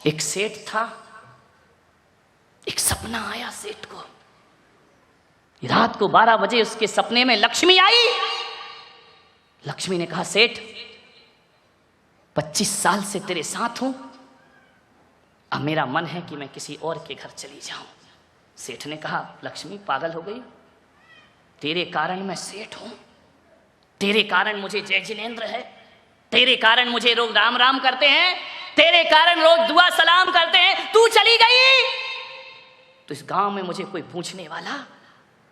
एक सेठ था, एक सपना आया सेठ को। रात को 12 बजे उसके सपने में लक्ष्मी आई। लक्ष्मी ने कहा, सेठ 25 साल से तेरे साथ हूं, अब मेरा मन है कि मैं किसी और के घर चली जाऊं। सेठ ने कहा, लक्ष्मी पागल हो गई, तेरे कारण मैं सेठ हूं, तेरे कारण मुझे जय जिनेंद्र है, तेरे कारण मुझे लोग राम राम करते हैं, तेरे कारण लोग दुआ सलाम करते हैं, तू चली गई तो इस गांव में मुझे कोई पूछने वाला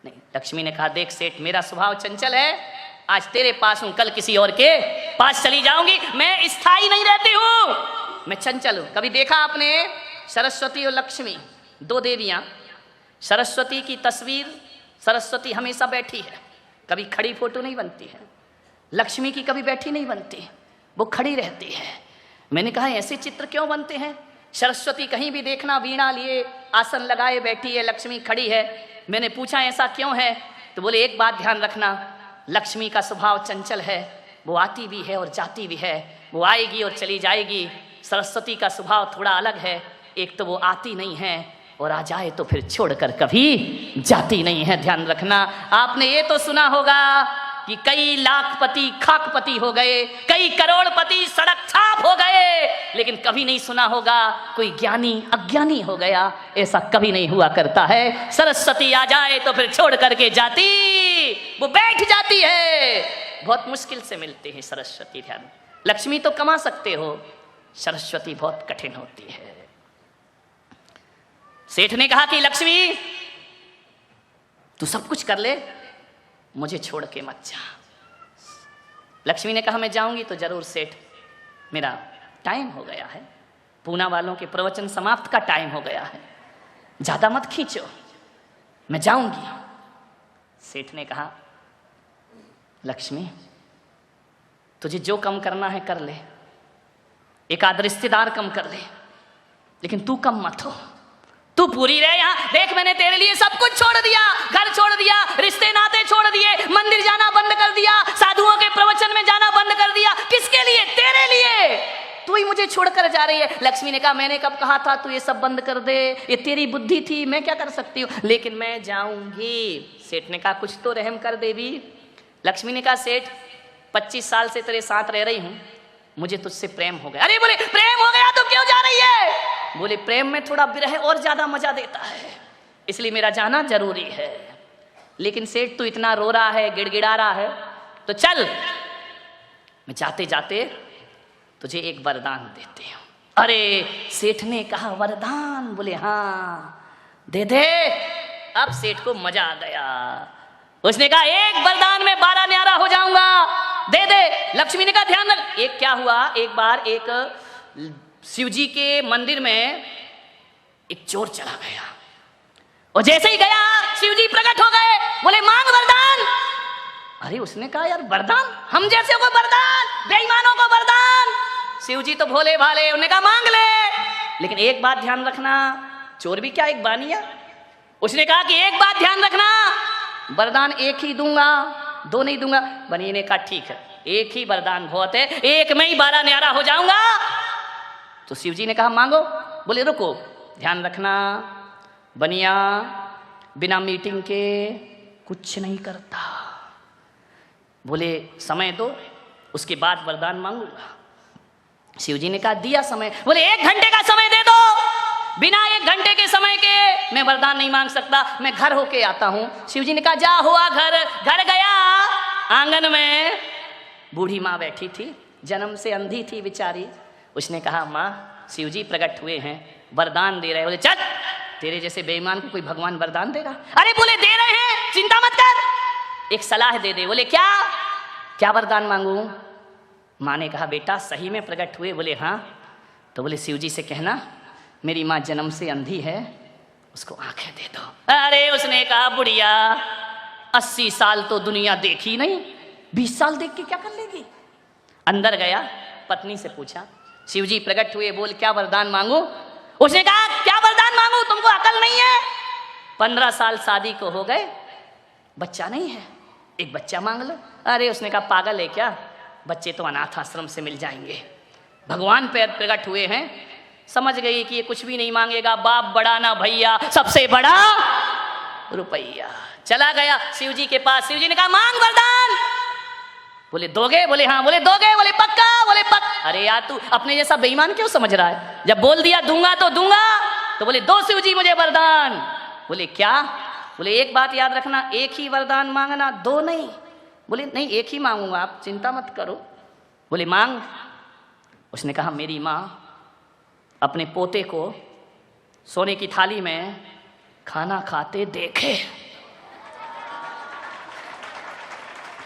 नहीं। लक्ष्मी ने कहा, देख सेठ, मेरा स्वभाव चंचल है, आज तेरे पास हूं, कल किसी और के पास चली जाऊंगी। मैं स्थायी नहीं रहती हूं, मैं चंचल हूं। कभी देखा आपने सरस्वती और लक्ष्मी, दो देवियां, सरस्वती की तस्वीर, सरस्वती हमेशा बैठी है, कभी खड़ी फोटो नहीं बनती है। लक्ष्मी की कभी बैठी नहीं बनती, वो खड़ी रहती है। मैंने कहा, ऐसे चित्र क्यों बनते हैं? सरस्वती कहीं भी देखना वीणा लिए आसन लगाए बैठी है, लक्ष्मी खड़ी है। मैंने पूछा ऐसा क्यों है? तो बोले, एक बात ध्यान रखना, लक्ष्मी का स्वभाव चंचल है, वो आती भी है और जाती भी है, वो आएगी और चली जाएगी। सरस्वती का स्वभाव थोड़ा अलग है, एक तो वो आती नहीं है और आ जाए तो फिर छोड़कर कभी जाती नहीं है। ध्यान रखना। आपने ये तो सुना होगा कि कई लाखपति खाकपति हो गए, कई करोड़पति सड़क छाप हो गए, लेकिन कभी नहीं सुना होगा कोई ज्ञानी अज्ञानी हो गया। ऐसा कभी नहीं हुआ करता है। सरस्वती आ जाए तो फिर छोड़ करके जाती, वो बैठ जाती है। बहुत मुश्किल से मिलते हैं सरस्वती। ध्यान, लक्ष्मी तो कमा सकते हो, सरस्वती बहुत कठिन होती है। सेठ ने कहा कि लक्ष्मी तू सब कुछ कर ले, मुझे छोड़ के मत जा। लक्ष्मी ने कहा, मैं जाऊंगी तो जरूर सेठ, मेरा टाइम हो गया है, पूना वालों के प्रवचन समाप्त का टाइम हो गया है, ज्यादा मत खींचो, मैं जाऊंगी। सेठ ने कहा, लक्ष्मी तुझे जो कम करना है कर ले, एक आध रिश्तेदार कम कर ले, लेकिन तू कम मत हो, तू पूरी रहे यहाँ। देख, मैंने तेरे लिए सब कुछ छोड़ दिया, घर छोड़ दिया, रिश्ते नाते छोड़ दिए, मंदिर जाना बंद कर दिया, साधुओं के प्रवचन में जाना बंद कर दिया। किसके लिए? तेरे लिए। तू ही मुझे छोड़कर जा रही है। लक्ष्मी ने कहा, मैंने कब कहा था तू ये सब बंद कर दे? ये तेरी बुद्धि थी, मैं क्या कर सकती हूँ, लेकिन मैं जाऊंगी। सेठ ने कहा, कुछ तो रहम कर देवी। लक्ष्मी ने कहा, सेठ 25 साल से तेरे साथ रह रही हूँ, मुझे तुझसे प्रेम हो गया। अरे बोले, प्रेम हो गया तो क्यों जा रही है? बोले, प्रेम में थोड़ा विरह और ज्यादा मजा देता है, इसलिए मेरा जाना जरूरी है। लेकिन सेठ तू इतना रो रहा है, गिड़गिड़ा रहा है, तो चल, मैं जाते जाते तुझे एक वरदान देती हूं। अरे सेठ ने कहा, वरदान? बोले, हाँ दे दे। अब सेठ को मजा आ गया। उसने कहा, एक वरदान में 12 न्यारा हो जाऊंगा, दे दे। लक्ष्मी ने कहा, ध्यान रख। एक क्या हुआ, एक बार एक शिव जी के मंदिर में एक चोर चला गया, और जैसे ही गया शिव जी प्रकट हो गए। बोले, मांग वरदान। अरे उसने कहा, यार वरदान, हम जैसे को वरदान, बेईमानों को वरदान। शिव जी तो भोले भाले, उन्होंने कहा मांग ले, लेकिन एक बात ध्यान रखना। चोर भी क्या एक बानिया। उसने कहा कि एक बात ध्यान रखना, वरदान एक ही दूंगा, दो नहीं दूंगा। बनिए ने कहा, ठीक है, एक ही वरदान बहुत है, एक में ही 12 न्यारा हो जाऊंगा। तो शिव जी ने कहा, मांगो। बोले, रुको, ध्यान रखना, बनिया बिना मीटिंग के कुछ नहीं करता। बोले, समय दो, उसके बाद वरदान मांगूंगा। शिव जी ने कहा, दिया समय। बोले, 1 घंटे का समय दे दो, बिना 1 घंटे के समय के मैं वरदान नहीं मांग सकता, मैं घर होके आता हूं। शिव जी ने कहा, जा हुआ घर। घर गया, आंगन में बूढ़ी माँ बैठी थी, जन्म से अंधी थी बेचारी। उसने कहा, माँ शिव जी प्रकट हुए हैं, वरदान दे रहे हैं। बोले, चल, तेरे जैसे बेईमान को कोई भगवान वरदान देगा? अरे बोले, दे रहे हैं, चिंता मत कर, एक सलाह दे दे। बोले, क्या क्या वरदान मांगू? माँ ने कहा, बेटा सही में प्रकट हुए? बोले, हाँ। तो बोले, शिव जी से कहना मेरी माँ जन्म से अंधी है, उसको आंखें दे दो। अरे उसने कहा, बुढ़िया 80 साल तो दुनिया देखी नहीं, 20 साल देख के क्या कर लेगी? अंदर गया, पत्नी से पूछा, शिव जी प्रकट हुए, बोल क्या वरदान मांगू? उसने कहा, क्या वरदान मांगू, तुमको अकल नहीं है? 15 साल शादी को हो गए, बच्चा नहीं है, एक बच्चा मांग लो। अरे उसने कहा, पागल है क्या, बच्चे तो अनाथ आश्रम से मिल जाएंगे, भगवान पे प्रकट हुए हैं, समझ गई कि ये कुछ भी नहीं मांगेगा, बाप बड़ा ना भैया, सबसे बड़ा रुपया। चला गया शिव जी के पास। शिव जी ने कहा मांग वरदान। बोले दोगे? बोले हाँ। बोले दोगे? बोले पक्का? बोले पक्का। अरे यार तू अपने जैसा बेईमान क्यों समझ रहा है? जब बोल दिया दूंगा तो दूंगा। तो बोले दो शिव जी मुझे वरदान। बोले क्या? बोले एक बात याद रखना, एक ही वरदान मांगना, दो नहीं। बोले नहीं एक ही मांगूंगा, आप चिंता मत करो। बोले मांग। उसने कहा मेरी माँ अपने पोते को सोने की थाली में खाना खाते देखे।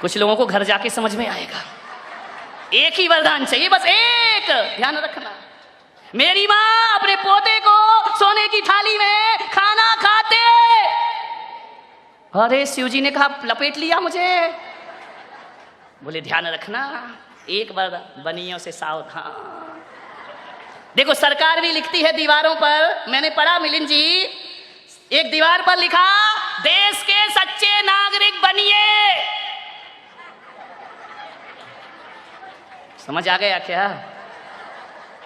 कुछ लोगों को घर जाके समझ में आएगा। एक ही वरदान चाहिए, बस एक, ध्यान रखना। मेरी माँ अपने पोते को सोने की थाली में खाना खाते। अरे शिव जी ने कहा लपेट लिया मुझे। बोले ध्यान रखना, एक वरदान, बनियों से सावधान। देखो सरकार भी लिखती है दीवारों पर, मैंने पढ़ा मिलिंद जी, एक दीवार पर लिखा देश के सच्चे नागरिक बनिए। समझ आ गया क्या?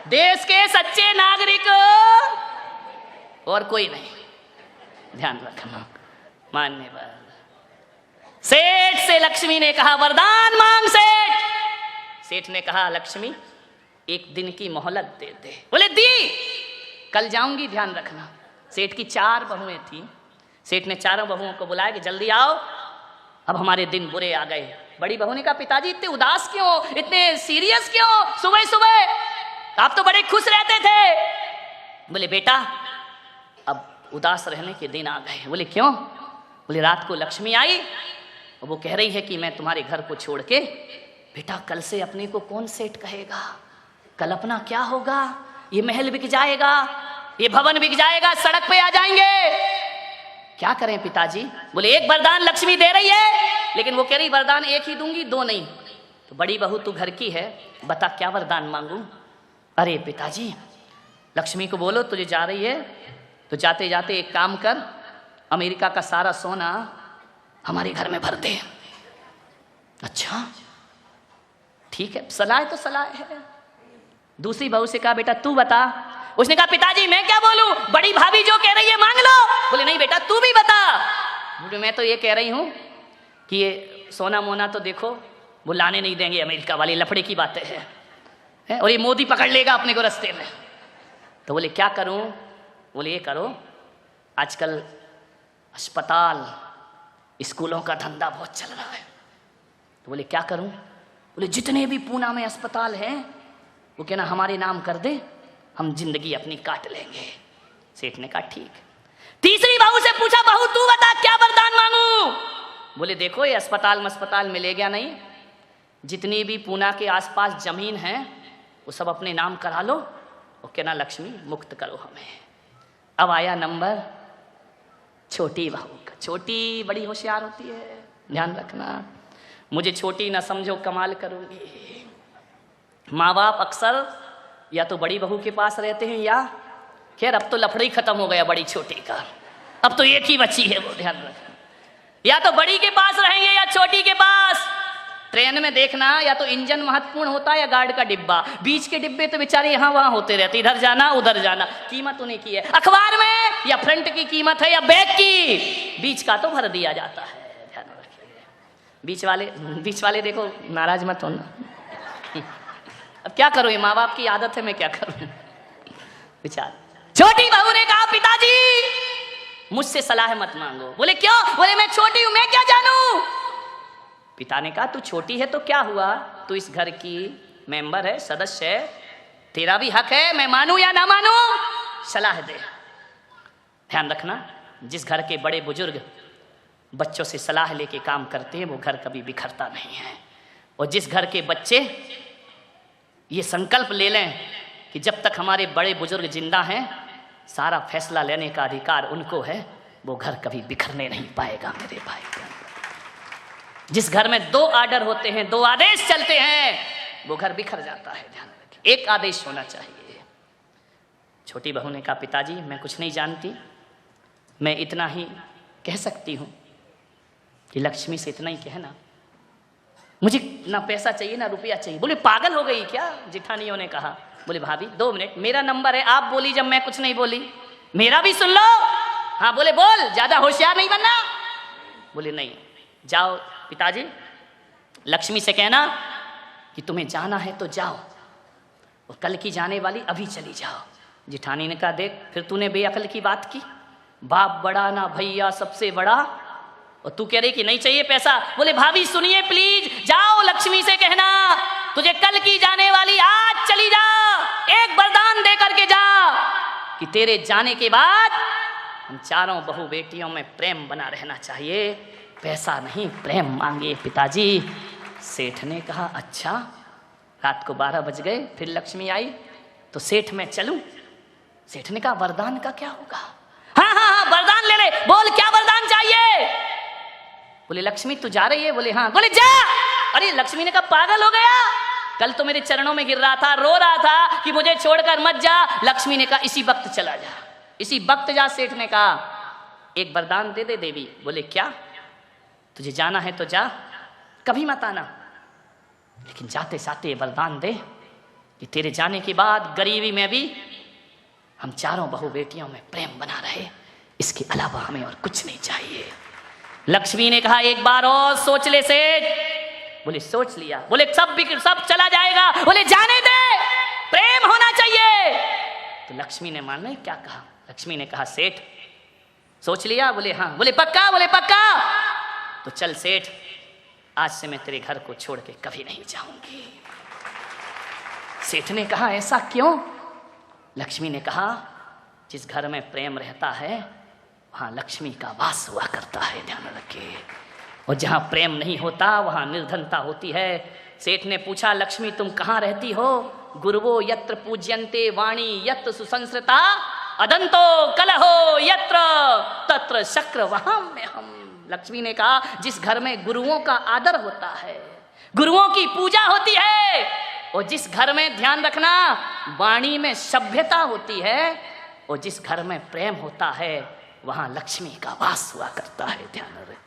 देश के सच्चे नागरिक और कोई नहीं, ध्यान रखना। मानने वाला सेठ से लक्ष्मी ने कहा वरदान मांग सेठ। सेठ ने कहा लक्ष्मी एक दिन की मोहलत दे दे। बोले दी, कल जाऊंगी, ध्यान रखना। सेठ की 4 बहुएं थी। सेठ ने चारों बहुओं को बुलाया कि जल्दी आओ, अब हमारे दिन बुरे आ गए। बड़ी बहू ने कहा पिताजी इतने उदास क्यों, इतने सीरियस क्यों सुबह सुबह, आप तो बड़े खुश रहते थे। बोले बेटा अब उदास रहने के दिन आ गए। बोले क्यों? बोले रात को लक्ष्मी आई और वो कह रही है कि मैं तुम्हारे घर को छोड़ के, बेटा कल से अपने को कौन सेठ कहेगा, कल अपना क्या होगा, ये महल बिक जाएगा, ये भवन बिक जाएगा, सड़क पे आ जाएंगे, क्या करें पिताजी? बोले एक वरदान लक्ष्मी दे रही है, लेकिन वो कह रही वरदान एक ही दूंगी, दो नहीं। तो बड़ी बहू तू घर की है, बता क्या वरदान मांगू? अरे पिताजी लक्ष्मी को बोलो तुझे जा रही है तो जाते जाते एक काम कर, अमेरिका का सारा सोना हमारे घर में भर दे। अच्छा ठीक है, सलाह तो सलाह है। दूसरी बहू से कहा बेटा तू बता। उसने कहा पिताजी मैं क्या बोलूं, बड़ी भाभी जो कह रही है मांग लो। बोले नहीं बेटा तू भी बता। बोले मैं तो ये कह रही हूं कि ये सोना मोना तो देखो वो लाने नहीं देंगे अमेरिका वाले, लफड़े की बातें हैं, और ये मोदी पकड़ लेगा अपने को रास्ते में। तो बोले क्या करूं? बोले ये करो, आजकल अस्पताल स्कूलों का धंधा बहुत चल रहा है। तो बोले क्या करूं? बोले जितने भी पूना में अस्पताल हैं वो कहना हमारे नाम कर दे, हम जिंदगी अपनी काट लेंगे। सेठ ने कहा ठीक। तीसरी बहू से पूछा बहू तू बता क्या वरदान मांगू? बोले देखो ये अस्पताल मिलेगा नहीं, जितनी भी पूना के आसपास जमीन है वो सब अपने नाम करा लो और कहना लक्ष्मी मुक्त करो हमें। अब आया नंबर छोटी बहू का। छोटी बड़ी होशियार होती है, ध्यान रखना। मुझे छोटी ना समझो, कमाल करूंगी। माँ बाप अक्सर या तो बड़ी बहू के पास रहते हैं या खैर अब तो लफड़ा ही खत्म हो गया बड़ी छोटी का, अब तो एक ही बच्ची है वो, ध्यान रखना। या तो बड़ी के पास रहेंगे या छोटी के पास। ट्रेन में देखना या तो इंजन महत्वपूर्ण होता है या गार्ड का डिब्बा, बीच के डिब्बे तो बेचारे यहाँ वहाँ होते रहते, इधर जाना उधर जाना, कीमत उन्हीं की है। अखबार में या फ्रंट की कीमत है या बैक की, बीच का तो भर दिया जाता है, ध्यान रखिए। बीच वाले देखो नाराज मत होना। अब क्या करो, ये माँ बाप की आदत है, मैं क्या करूं विचार। छोटी बहू ने कहा पिताजी मुझसे सलाह मत मांगो। बोले क्यों? बोले मैं छोटी हूं, मैं क्या जानूं। पिता ने कहा तू छोटी है तो क्या हुआ, तू इस घर की मेंबर है, सदस्य है, तेरा भी हक है, मैं मानूं या ना मानूं, सलाह दे। ध्यान रखना, जिस घर के बड़े बुजुर्ग बच्चों से सलाह लेके काम करते हैं वो घर कभी बिखरता नहीं है। और जिस घर के बच्चे ये संकल्प ले लें कि जब तक हमारे बड़े बुजुर्ग जिंदा हैं सारा फैसला लेने का अधिकार उनको है, वो घर कभी बिखरने नहीं पाएगा मेरे भाई। जिस घर में 2 आर्डर होते हैं, 2 आदेश चलते हैं, वो घर बिखर जाता है, ध्यान रखिए। एक आदेश होना चाहिए। छोटी बहू ने कहा पिताजी मैं कुछ नहीं जानती, मैं इतना ही कह सकती हूँ कि लक्ष्मी से इतना ही कहना, मुझे ना पैसा चाहिए ना रुपया चाहिए। बोले पागल हो गई क्या? जिठानियों ने कहा बोले भाभी 2 मिनट, मेरा नंबर है, आप बोली जब मैं कुछ नहीं बोली, मेरा भी सुन लो। हाँ बोले बोल, ज्यादा होशियार नहीं बनना। बोले नहीं, जाओ पिताजी, लक्ष्मी से कहना कि तुम्हें जाना है तो जाओ, और कल की जाने वाली अभी चली जाओ। जिठानी ने कहा देख फिर तूने बेअकल की बात की, बाप बड़ा ना भैया सबसे बड़ा, और तू कह रही कि नहीं चाहिए पैसा। बोले भाभी सुनिए प्लीज, जाओ लक्ष्मी से कहना तुझे कल की जाने वाली आज चली जा, एक वरदान दे करके जा कि तेरे जाने के बाद हम चारों बहू बेटियों में प्रेम बना रहना चाहिए, पैसा नहीं प्रेम मांगे पिताजी। सेठ ने कहा अच्छा। रात को 12 बज गए, फिर लक्ष्मी आई तो सेठ मैं चलूं। सेठ ने कहा वरदान का क्या होगा? हाँ हाँ हाँ वरदान ले ले, बोल क्या वरदान चाहिए। बोले लक्ष्मी तू जा रही है? बोले हाँ। बोले जा। अरे लक्ष्मी ने कहा पागल हो गया, कल तो मेरे चरणों में गिर रहा था, रो रहा था कि मुझे छोड़कर मत जा। लक्ष्मी ने कहा इसी वक्त चला जा, इसी वक्त जा। सेठ ने कहा एक वरदान दे दे देवी। बोले क्या? तुझे जाना है तो जा, कभी मत आना, लेकिन जाते जाते वरदान दे कि तेरे जाने के बाद गरीबी में भी हम चारों बहू बेटियों में प्रेम बना रहे, इसके अलावा हमें और कुछ नहीं चाहिए। लक्ष्मी ने कहा एक बार और सोच ले सेठ। बोले सोच लिया। बोले सब चला जाएगा। बोले जाने दे, प्रेम होना चाहिए। तो लक्ष्मी ने माने क्या कहा? लक्ष्मी ने कहा सेठ सोच लिया? बोले हाँ। बोले पक्का? बोले पक्का। तो चल सेठ, आज से मैं तेरे घर को छोड़ के कभी नहीं जाऊंगी। सेठ ने कहा ऐसा क्यों? लक्ष्मी ने कहा जिस घर में प्रेम रहता है वहां लक्ष्मी का वास हुआ करता है, ध्यान रखिए, और जहां प्रेम नहीं होता वहां निर्धनता होती है। सेठ ने पूछा लक्ष्मी तुम कहाँ रहती हो? गुरुवो यत्र पूज्यन्ते वाणी यत्र सुसंस्कृता अदंतो कलहो यत्र तत्र शक्र वहां में हम। लक्ष्मी ने कहा जिस घर में गुरुओं का आदर होता है, गुरुओं की पूजा होती है, और जिस घर में ध्यान रखना वाणी में सभ्यता होती है, और जिस घर में प्रेम होता है वहां लक्ष्मी का वास हुआ करता है, ध्यान रखिए।